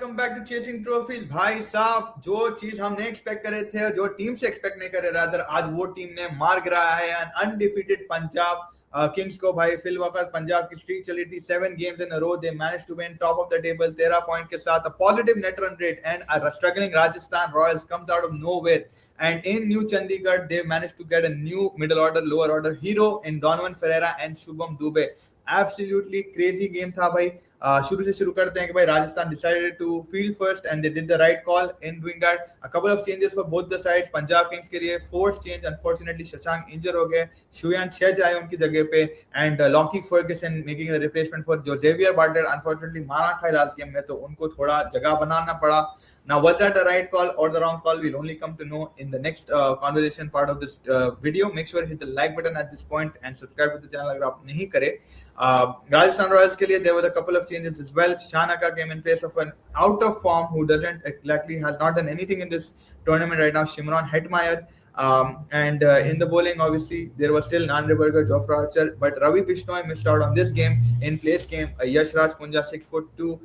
Welcome back to chasing trophies. भाई साहब, जो चीज हम नहीं एक्सपेक्ट कर रहे थे, जो टीम से एक्सपेक्ट नहीं कर रहे रादर, आज वो टीम ने मार गिराया है अनडिफीटेड पंजाब किंग्स को। भाई फिल वक्त पंजाब की स्ट्रीक चली थी 7 games in a row. They manage to win top of the table 13 point के साथ, a positive net run rate and a struggling Rajasthan Royals comes out of nowhere. And in New Chandigarh, they managed to get a new middle order, lower order hero in Donovan Ferreira and Shubham Dubey. Absolutely crazy game था भाई. शुरू से शुरू करते हैं कि भाई Rajasthan decided to field first and they did the right call in doing that. A couple of changes for both the sides. Punjab Kings के लिए fourth change, unfortunately Shashank injure हो गए, शुयान शेज आए उनकी जगह पे and Lockie Ferguson making a replacement for जो जेवियर बार्टलेट अनफॉर्चुनेटली मारा खाए लास्ट गेम में, तो उनको थोड़ा जगह बनाना पड़ा. Now, was that the right call or the wrong call? We'll only come to know in the next conversation part of this video. Make sure to hit the like button at this point and subscribe to the channel अगर आप नहीं करे. Rajasthan Royals के लिए there were a couple of changes as well. Shanaka came in place of an out of form who doesn't exactly has not done anything in this tournament right now, Shimron Hetmeyer. And in the bowling, obviously, there was still Nandeberger, Jofra Archer, but Ravi Bishnoi missed out on this game. In place came Yashraj Punja, 6'2",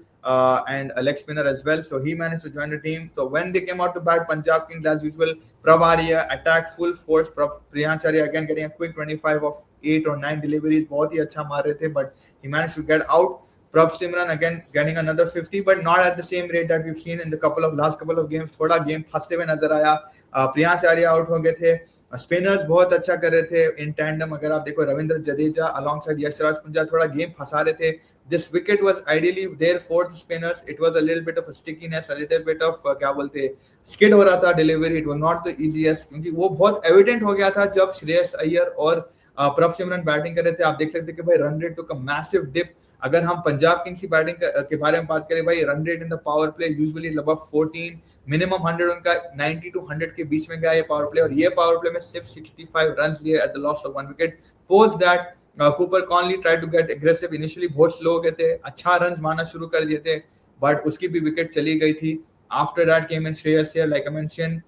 and a leg spinner as well. So he managed to join the team. So when they came out to bat, Punjab Kings as usual, Prav Arya attacked full force. Priyansh Arya again getting a quick 25 of 8 or 9 deliveries. बहुत ही अच्छा मार रहे थे, but he managed to get out. Prabh Simran again getting another 50, but not at the same rate that we've seen in the last couple of games. थोड़ा game फंसते हुए नजर आया. प्रियांश आर्या आउट हो गए थे. स्पिनर्स बहुत अच्छा कर रहे थे इन टैंडम. अगर आप देखो, रविंद्र जडेजा अलोंगसाइड यशराज पुंजा थोड़ा गेम फंसा रहे थे. This wicket was ideally there for the spinners. It was a little bit of a stickiness, a little bit of क्या बोलते skid हो रहा था delivery. It was not the easiest क्योंकि वो बहुत evident हो गया था जब श्रेयस अय्यर और प्रभ सिमरन बैटिंग कर रहे थे. आप देख सकते कि भाई run rate took a massive dip. अगर हम पंजाब किंग्स की बैटिंग के बारे में बात करें, भाई run rate in the power play usually लगभग 14, मिनिमम 100 उनका 90 to 100 के बीच में गया ये पावर प्ले, और ये पावर प्ले में सिर्फ 65 रन्स लिए at the loss of 1 wicket. Post that Cooper Connolly tried to get aggressive. Initially बहुत स्लो हो गए थे, अच्छा रन मारना शुरू कर दिए थे, बट उसकी भी विकेट चली गई थी. After that came in Shreyas Iyer, like I mention,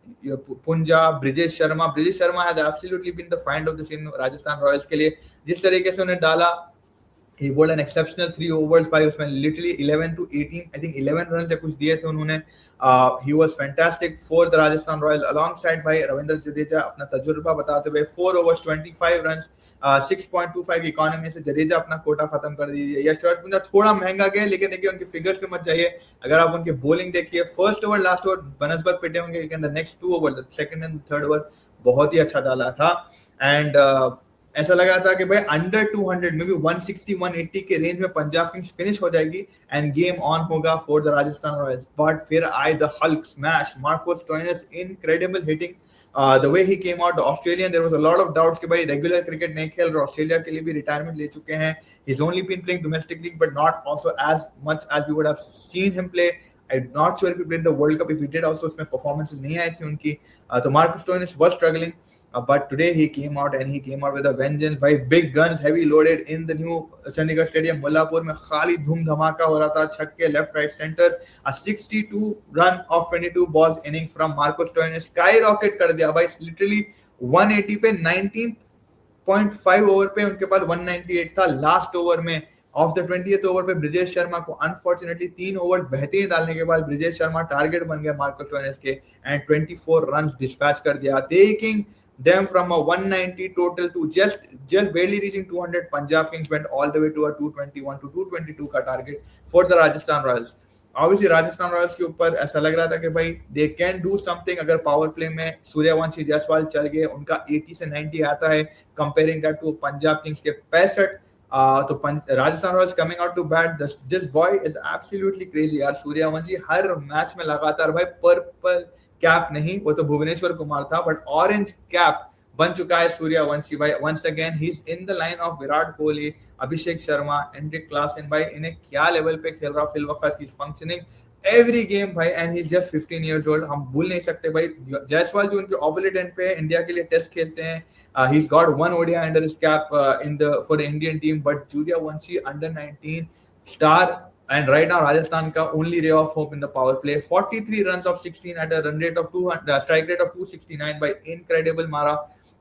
पुंजा, Brijesh Sharma. Brijesh Sharma has absolutely been the find of the season Rajasthan Royals के लिए. जिस तरीके से उन्हें डाला, he bowled an exceptional 3 overs by उसमें literally 11 to 18, I think 11 runs या कुछ दिए थे उन्होंने. He was fantastic for the Rajasthan Royals alongside भाई रविंद्र जडेजा अपना तजुर्बा बताते हुए 4 overs 25 runs, 6.25 इकोनॉमी से जडेजा अपना कोटा खत्म कर दीजिए. यशराज पुंजा थोड़ा महंगा गया, लेकिन देखिए उनके फिगर्स पे मत जाइए. अगर आप उनके बॉलिंग देखिए, फर्स्ट ओवर लास्ट ओवर बनस्बत पिटे होंगे, लेकिन the next 2 over, second and third over बहुत ही अच्छा डाला था. एंड ऐसा लगा था कि भाई अंडर 200 मे बी 160 180 के रेंज में पंजाब किंग्स फिनिश हो जाएगी एंड गेम ऑन होगा for the Rajasthan Royals. But फिर आए the Hulk smash, Marcus Stoinis, incredible hitting. The way he came out Australian, there was a lot of doubts कि भाई regular cricket नहीं खेल रहे, ऑस्ट्रेलिया के लिए भी रिटायरमेंट ले चुके हैं. He is only been playing domestic league but not also as much as we would have seen him play. I'm not sure if he played the World Cup. If he did, also उसमें performances नहीं आई थी उनकी. तो Marco Stoinis was struggling. But today he came out and he came out with a vengeance. By big guns, heavy loaded in the new Chandigarh Stadium, Mullapur में खाली धूम धमाका हो रहा था. छक्के left right centre. A 62 run of 22 balls inning from Marco Stoinis skyrocket कर दिया भाई. Literally 180 पे 19.5 ओवर पे उनके पास 198 था लास्ट ओवर में. ऑफ द 20th ओवर पे ब्रिजेश शर्मा को अनफॉर्चुनेटली 3 ओवर बेहतरीन डालने के बाद ब्रिजेश शर्मा टारगेट बन गया मार्को स्टोइनिस के एंड 24 रन डिस्पैच कर दिया, taking them from a 190 total to just barely reaching 200. Punjab Kings went all the way to a 221 to 222 का target for the Rajasthan Royals. Obviously Rajasthan Royals के ऊपर ऐसा लग रहा था कि भाई they can do something. अगर पावर प्ले में सूर्यवंशी जायसवाल चल गए, उनका 80 से 90 आता है, comparing that to Punjab Kings के 65. तो Rajasthan Royals coming out to bat. This boy is absolutely crazy यार. सूर्यवंशी हर मैच में लगातार भाई पर्पल कैप नहीं, वो तो भुवनेश्वर कुमार था, बट ऑरेंज कैप बन चुका है सूर्यवंशी भाई. Once again he is in the line of Virat Kohli, Abhishek Sharma, Heinrich Klaasen. भाई इन्हें क्या लेवल पे खेल रहा फिल वक्त. He is functioning every game भाई and he is just 15 years old. हम भूल नहीं सकते भाई जायसवाल जो उनके ऑपोजिट एंड पे इंडिया के लिए टेस्ट खेलते हैं. He's got 1 ODI under his cap for the Indian team, but Suryavanshi under 19 star. And right now, Rajasthan ka only ray of hope in the power play. 43 runs of 16 at a run rate of 200, strike rate of 269 by incredible Mara.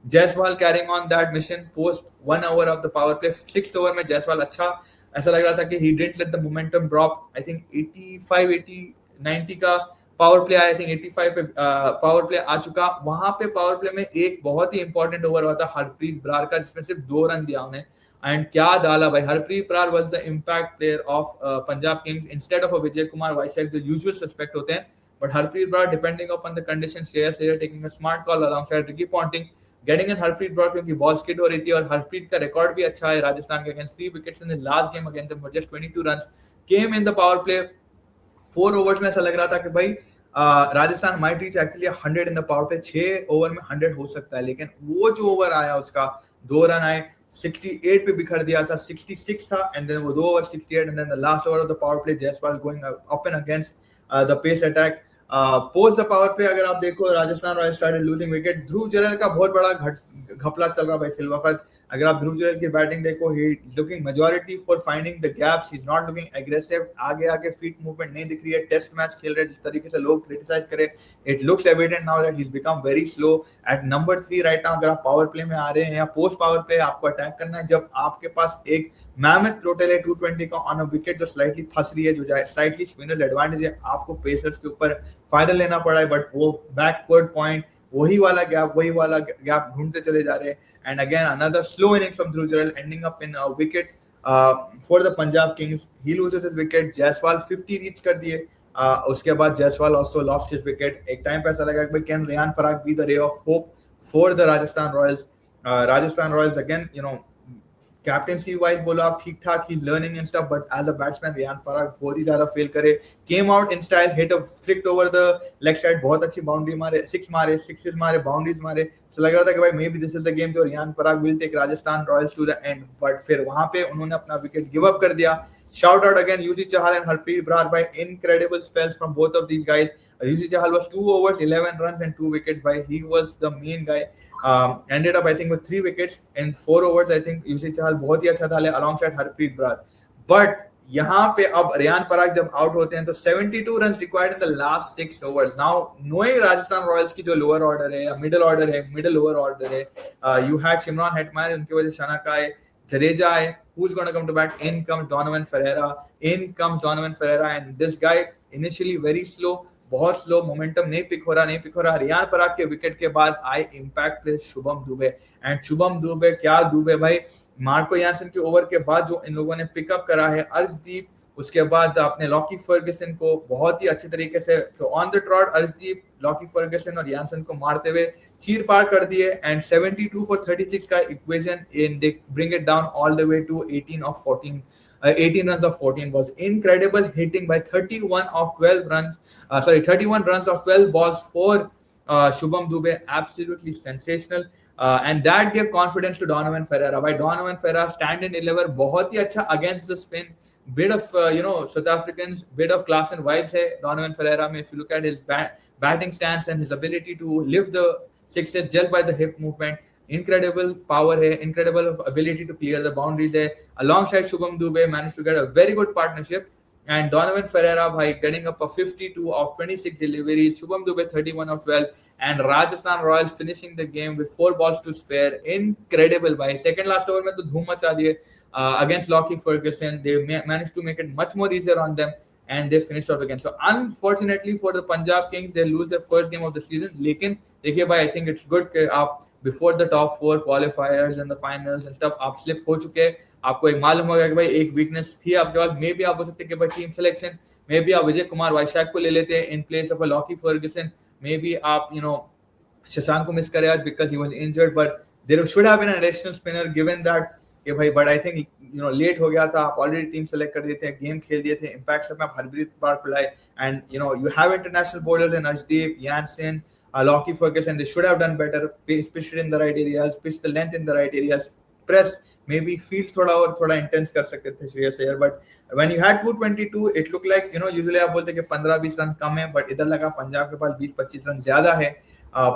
Jaiswal carrying on that mission post 1 hour of the power play. 6th over में Jaiswal अच्छा ऐसा लग रहा था कि he didn't let the momentum drop. I think 85-80 90 का power play, I think 85 पे power play आ चुका। वहां पे पावर प्ले में एक बहुत ही इंपॉर्टेंट ओवर हुआ था हरप्रीत बरार का, जिसमें सिर्फ 2 रन दिया उन्हें, एंड क्या डाला भाई। Harpreet Brar was the impact player of Punjab Kings instead of Vijay Kumar Vyshak, जो यूजुअल सस्पेक्ट होते हैं। But Harpreet Brar, depending upon the conditions, Shreyas Iyer taking a smart call alongside Ricky Ponting, getting in Harpreet Brar, क्योंकि बॉल स्किड हो रही थी। और हरप्रीत का रिकॉर्ड भी अच्छा है राजस्थान के against, 3 wickets in the last game against them, just 22 runs came in the power play. 4 overs में ऐसा लग रहा था कि भाई Rajasthan might reach actually 100 in the power play, 6 over में 100 हो सकता है। लेकिन वो जो ओवर आया उसका 2 रन आए, 68 पे बिखर दिया था, 66 था, एंड देन वो 2 over 68, and then the last over of the power play Jaiswal going up and against the pace attack. Post the power play अगर आप देखो, Rajasthan Royals started losing wicket. Dhruv Jurel का बहुत बड़ा घपला चल रहा भाई फिल वक्त। अगर आप ध्रुव जुरैल की बैटिंग देखो, he looking majority for finding the gaps, he is not looking aggressive, आगे आगे फीट मूवमेंट नहीं दिख रही है। टेस्ट मैच खेल रहे हैं, जिस तरीके से लोग क्रिटिसाइज करे, it looks evident now that he is become very slow eight number 3 right now. अगर आप पावर प्ले में आ रहे हैं या पोस्ट पावर प्ले आपको अटैक करना है, जब आपके पास एक मैमथ टोटल है 220 का ऑन अ विकेट जो स्लाइटली फंस रही है, जो स्लाइटली स्पिनर एडवांटेज है, आपको पेसर्स के ऊपर फायदा लेना पड़ा है। बट वो बैकवर्ड पॉइंट, वही वाला गैप ढूंढते चले जा रहे हैं। And again another slow inning from Dhruv Jurel ending up in wicket for the Punjab Kings. He loses his wicket, Jaiswal 50 reach कर दिए। उसके बाद Jaiswal also lost his wicket. एक टाइम पे ऐसा लगा कि can Riyan Parag be the ray of hope for the Rajasthan Royals. Rajasthan Royals again, you know, captaincy wise बोलो आप ठीक ठाक, he learning and stuff, but as a batsman Ryan पराग बहुत ही ज्यादा फेल करे। Came out in style, hit a flicked over the leg side, बहुत अच्छी boundary मारे, सिक्सेस मारे, बाउंड्रीज मारे। तो लग रहा था कि भाई maybe this is the game जो Riyan Parag will take Rajasthan Royals to the end, but फिर वहां पे उन्होंने अपना विकेट गिव अप कर दिया। Shout out again UC Chahal and Harpreet Brar by incredible spells from both of these guys. UC Chahal was 2 overs, 11 runs and 2 wickets. By he was the main guy. Ended up I think with 3 wickets in 4 overs. I think UC Chahal बहुत ही अच्छा डाले alongside Harpreet Brar. But यहाँ पे अब Ryan पराग जब out होते हैं तो 72 run required in the last 6 overs. Now knowing Rajasthan Royals की जो लोअर ऑर्डर है या मिडिल ऑर्डर है, मिडिल लोअर ऑर्डर है, यू हैड शिमरॉन हेटमायर, उनकी वजह से शनाका है, Jadeja है, who's going to come to bat? In comes Donovan Ferreira, and this guy initially very slow, बहुत स्लो, मोमेंटम नहीं पिक हो रहा। रियान पराग के विकेट के बाद आई impact player Shubham Dubey, and Shubham Dubey, क्या दुबे भाई, मार्को यानसन के ओवर के बाद जो इन लोगों ने पिकअप करा है, अर्शदीप, उसके बाद आपने लॉकी फर्गसन को बहुत ही अच्छे तरीके से on the trot, Arshdeep, Lockie Ferguson और यानसन को मारते हुए चीर पार कर दिए। एंड 72 for 36 का equation, and they bring it down all the way to 18 runs of 14 balls. Incredible hitting by 31 runs of 12 balls for Shubham Dube. Absolutely sensational. And that gave confidence to Donovan Ferreira. By Donovan Ferreira stand and deliver, बहुत ही अच्छा against the spin. Bit of South Africans, bit of class and vibes है Donovan Ferreira में. If you look at his batting stance and his ability to lift the sixes just by the hip movement, incredible power है, incredible ability to clear the boundaries है. Alongside Shubham Dube managed to get a very good partnership, and Donovan Ferreira by getting up a 52 of 26 deliveries, Shubham Dube 31 of 12, and Rajasthan Royals finishing the game with 4 balls to spare. Incredible भाई, second last over में तो धूम मचा दिए against Lockie Ferguson. They managed to make it much more easier on them, and they finished off again. So unfortunately for the Punjab Kings, they lose their first game of the season. लेकिन देखिए भाई, I think it's good कि आप before the top 4 qualifiers and the finals and stuff आप slip हो चुके हैं, आपको एक मालूम होगा कि भाई एक वीकनेस थी आपके पास, मे बी आप हो सकते हैं कि भाई टीम सिलेक्शन, मे बी आप विजय कुमार वाइशाख को ले लेते हैं in place of a Lockie Ferguson, maybe आप शशांक को मिस करें आज because he was injured, but there should have been an additional spinner given that कि भाई, बट आई थिंक लेट हो गया था, आप ऑलरेडी टीम सेलेक्ट कर दिए थे, गेम खेल दिए थे, इंपैक्ट में आप हरप्रीत बार पिलाए, and you have international bowlers in Arshdeep, Janssen, Lockie Ferguson. They should have done better, pitched it in the right areas, pitched the length in the right areas, press, maybe field थोड़ा intense कर सकते थे Shreyas Iyer, but when you had 222, it looked like, usually आप बोलते कि 15-20 run कम है, but इधर लगा पंजाब के पास 20-25 रन ज्यादा है.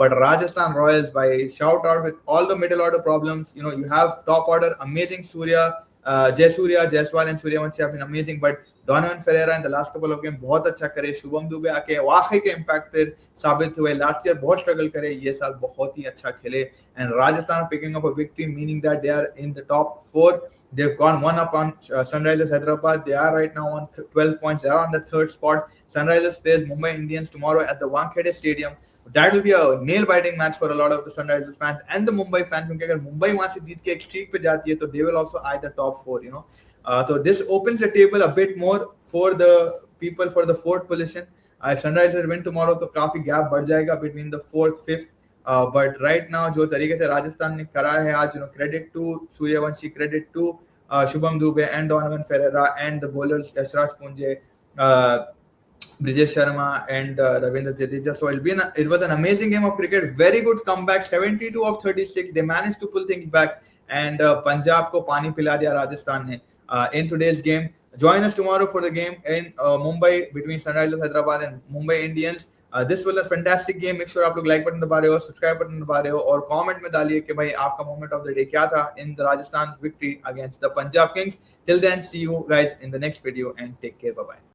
But Rajasthan Royals, by shout out with all the middle order problems, you have top order, amazing Surya, Jaiswal and Suryavanshi have been amazing, but Donovan Ferreira in the last couple of games बहुत अच्छा करे, शुभम दुबे आके वाकई के impact पे साबित हुए, last year बहुत स्ट्रगल करे, ये साल बहुत ही अच्छा खेले, and Rajasthan picking up a victory meaning that they are in the top 4. They've gone one up on Sunrisers Hyderabad. They are right now on 12 points. They are on the third spot. Sunrisers plays Mumbai Indians tomorrow at the Wankhede Stadium. That will be a nail-biting match for a lot of the Sunrisers fans and the Mumbai fans. क्योंकि अगर मुंबई वहां से जीत के एक streak पे जाती है तो they will also eye the top four, you know. So this opens the table a bit more for the people for the fourth position. If Sunrisers win tomorrow, तो काफी gap बढ़ जाएगा between the fourth, fifth. But right now जो तरीके से राजस्थान ने करा है आज, credit to Suryavanshi, credit to Shubham Dubey and Donovan Ferreira and the bowlers Yashraj Punje, Brijesh Sharma and Ravindra Jadeja. So it was an amazing game of cricket. Very good comeback. 72 of 36. They managed to pull things back and Punjab को पानी पिला दिया राजस्थान ने in today's game. Join us tomorrow for the game in Mumbai between Sunrisers Hyderabad and Mumbai Indians. This was a fantastic game. Make sure आप लोग like button दबा रहे हो, subscribe बटन दबा रहे हो और comment में डालिए कि भाई आपका moment of the day क्या था in the Rajasthan's victory against the Punjab Kings. Till then, see you guys in the next video and take care. Bye bye.